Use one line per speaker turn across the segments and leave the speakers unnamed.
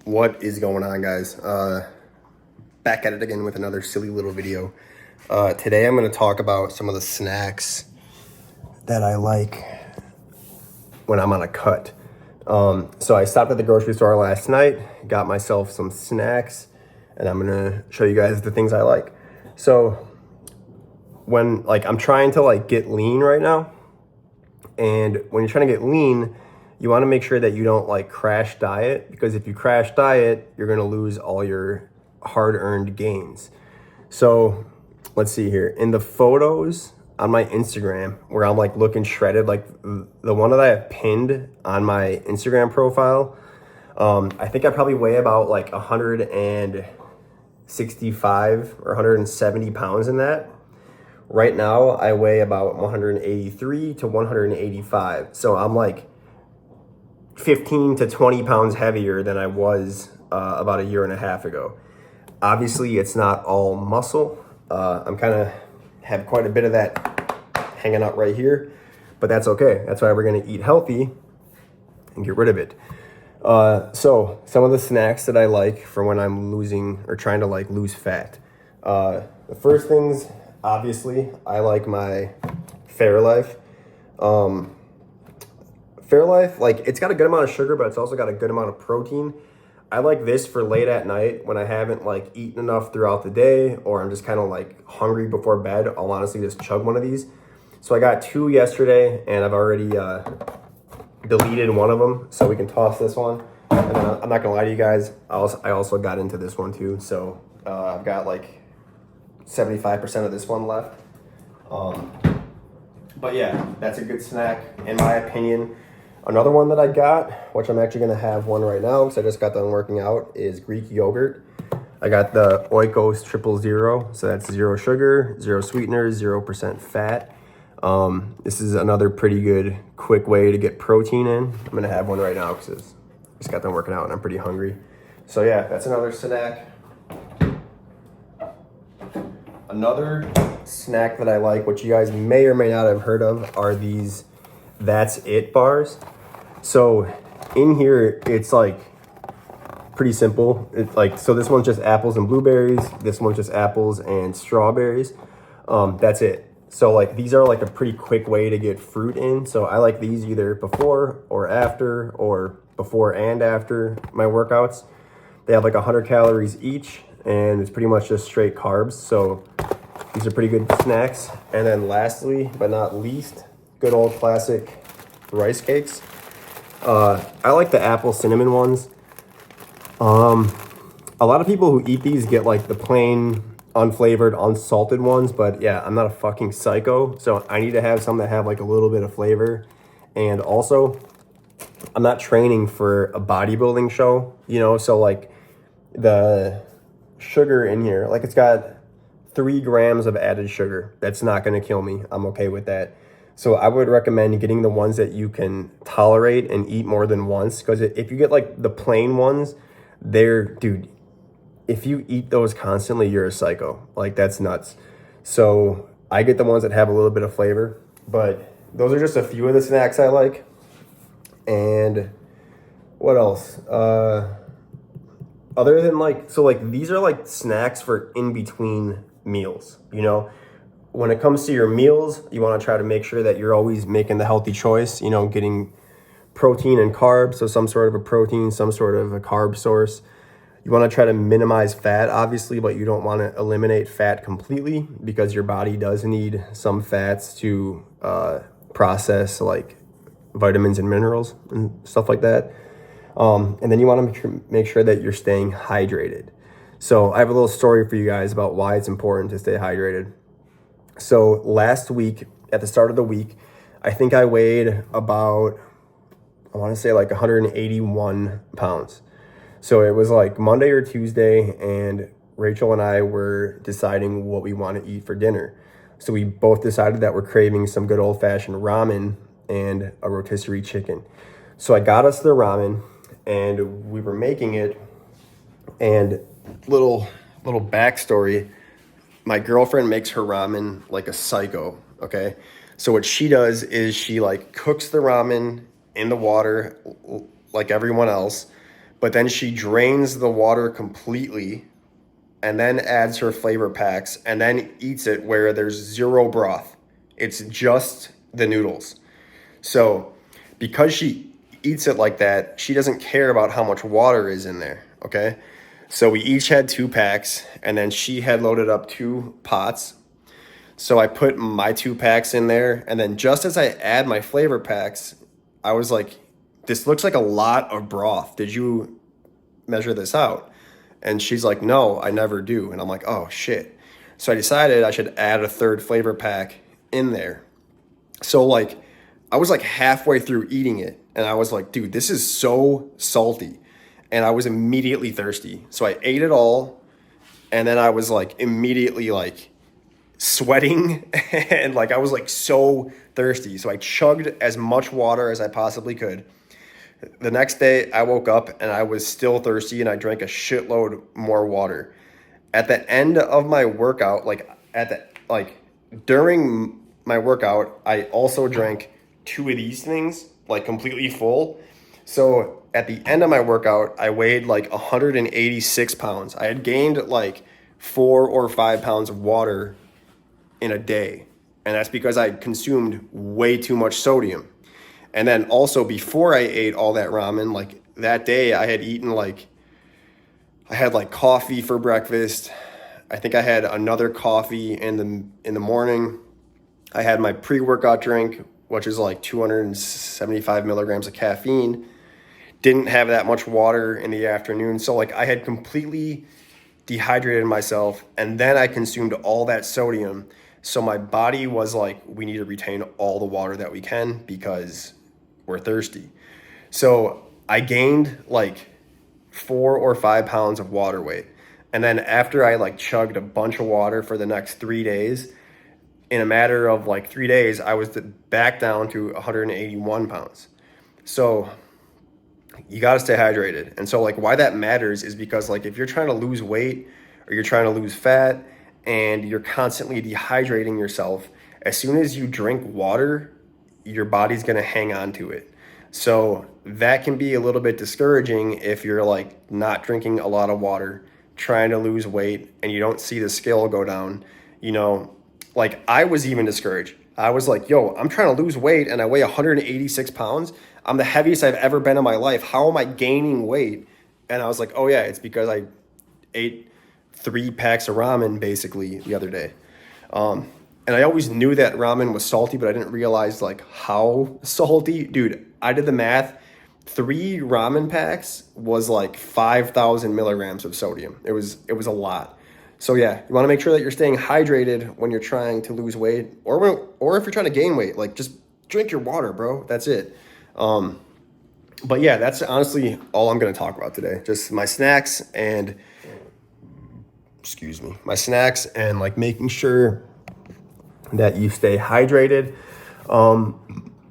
What is going on, guys? Back at it again with another silly little video. Today I'm going to talk about some of the snacks that I like when I'm on a cut. So I stopped at the grocery store last night, got myself some snacks, and I'm going to show you guys the things I like. So when I'm trying to get lean right now, and when you're trying to get lean, you want to make sure that you don't crash diet, because if you crash diet, you're going to lose all your hard-earned gains. So let's see here. In the photos on my Instagram where I'm looking shredded, the one that I have pinned on my Instagram profile, I think I probably weigh about 165 or 170 pounds in that. Right now I weigh about 183 to 185. So I'm 15 to 20 pounds heavier than I was about a year and a half ago. Obviously, it's not all muscle. I'm kind of have quite a bit of that hanging out right here, but that's okay. That's why we're going to eat healthy and get rid of it. So some of the snacks that I like for when I'm losing or trying to lose fat. The first things, obviously, I like my Fairlife. Fairlife, it's got a good amount of sugar, but it's also got a good amount of protein. I like this for late at night when I haven't eaten enough throughout the day, or I'm just kind of hungry before bed. I'll honestly just chug one of these. So I got 2 yesterday, and I've already deleted one of them, so we can toss this one. And then I'm not gonna lie to you guys, I also got into this one too. So I've got 75% of this one left. But yeah, that's a good snack in my opinion. Another one that I got, which I'm actually going to have one right now because I just got done working out, is Greek yogurt. I got the Oikos 000, so that's 0 sugar, 0 sweeteners, 0% fat. This is another pretty good, quick way to get protein in. I'm going to have one right now because I just got done working out and I'm pretty hungry. So yeah, that's another snack. Another snack that I like, which you guys may or may not have heard of, are these That's It bars. So in here, it's pretty simple. It's so this one's just apples and blueberries. This one's just apples and strawberries. That's it. So these are a pretty quick way to get fruit in. So I like these either before or after, or before and after my workouts. They have 100 calories each, and it's pretty much just straight carbs. So these are pretty good snacks. And then lastly, but not least, good old classic rice cakes. I like the apple cinnamon ones. A lot of people who eat these get the plain, unflavored, unsalted ones, but yeah, I'm not a fucking psycho, so I need to have some that have a little bit of flavor. And also, I'm not training for a bodybuilding show, so the sugar in here, it's got 3 grams of added sugar. That's not going to kill me. I'm okay with that. So I would recommend getting the ones that you can tolerate and eat more than once, because if you get the plain ones, dude, if you eat those constantly, you're a psycho. That's nuts. So I get the ones that have a little bit of flavor, but those are just a few of the snacks I like. And what else? Other than these are snacks for in between meals, When it comes to your meals, you want to try to make sure that you're always making the healthy choice, getting protein and carbs, so some sort of a protein, some sort of a carb source. You want to try to minimize fat, obviously, but you don't want to eliminate fat completely, because your body does need some fats to process vitamins and minerals and stuff like that. And then you want to make sure that you're staying hydrated. So I have a little story for you guys about why it's important to stay hydrated. So last week, at the start of the week, I think I weighed about, I want to say 181 pounds. So it was Monday or Tuesday, and Rachel and I were deciding what we want to eat for dinner. So we both decided that we're craving some good old-fashioned ramen and a rotisserie chicken. So I got us the ramen, and we were making it. And little backstory, my girlfriend makes her ramen like a psycho, okay? So what she does is she cooks the ramen in the water like everyone else, but then she drains the water completely and then adds her flavor packs and then eats it where there's zero broth. It's just the noodles. So because she eats it like that, she doesn't care about how much water is in there, okay? So we each had 2 packs, and then she had loaded up 2 pots. So I put my 2 packs in there, and then just as I add my flavor packs, I was like, this looks like a lot of broth. Did you measure this out? And she's like, no, I never do. And I'm like, oh shit. So I decided I should add a 3rd flavor pack in there. So like, I was like halfway through eating it, and I was like, dude, this is so salty. And I was immediately thirsty. So I ate it all, and then I was like immediately like sweating and like I was like so thirsty. So I chugged as much water as I possibly could. The next day I woke up and I was still thirsty, and I drank a shitload more water. At the end of my workout, during my workout, I also drank 2 of these things, like completely full. So at the end of my workout, I weighed like 186 pounds. I had gained like 4 or 5 pounds of water in a day. And that's because I consumed way too much sodium. And then also before I ate all that ramen, like that day I had eaten I had like coffee for breakfast. I think I had another coffee in the morning. I had my pre-workout drink, which is like 275 milligrams of caffeine. Didn't have that much water in the afternoon. So like I had completely dehydrated myself, and then I consumed all that sodium. So my body was like, we need to retain all the water that we can because we're thirsty. So I gained like 4 or 5 pounds of water weight. And then after I like chugged a bunch of water for the next 3 days, in a matter of like 3 days, I was back down to 181 pounds. So you got to stay hydrated. And so like why that matters is because like if you're trying to lose weight or you're trying to lose fat and you're constantly dehydrating yourself, as soon as you drink water, your body's going to hang on to it. So that can be a little bit discouraging if you're like not drinking a lot of water, trying to lose weight, and you don't see the scale go down. You know, like I was even discouraged. I was like, yo, I'm trying to lose weight and I weigh 186 pounds. I'm the heaviest I've ever been in my life. How am I gaining weight? And I was like, oh yeah, it's because I ate 3 packs of ramen basically the other day. And I always knew that ramen was salty, but I didn't realize like how salty. Dude, I did the math. 3 ramen packs was like 5,000 milligrams of sodium. It was a lot. So yeah, you want to make sure that you're staying hydrated when you're trying to lose weight, or if you're trying to gain weight. Like just drink your water, bro. That's it. But yeah, that's honestly all I'm going to talk about today. Just my snacks and like making sure that you stay hydrated.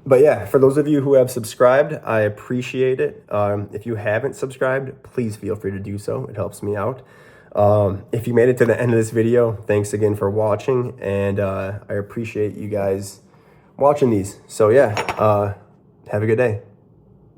But yeah, for those of you who have subscribed, I appreciate it. If you haven't subscribed, please feel free to do so. It helps me out. If you made it to the end of this video, thanks again for watching, and I appreciate you guys watching these. So yeah, have a good day.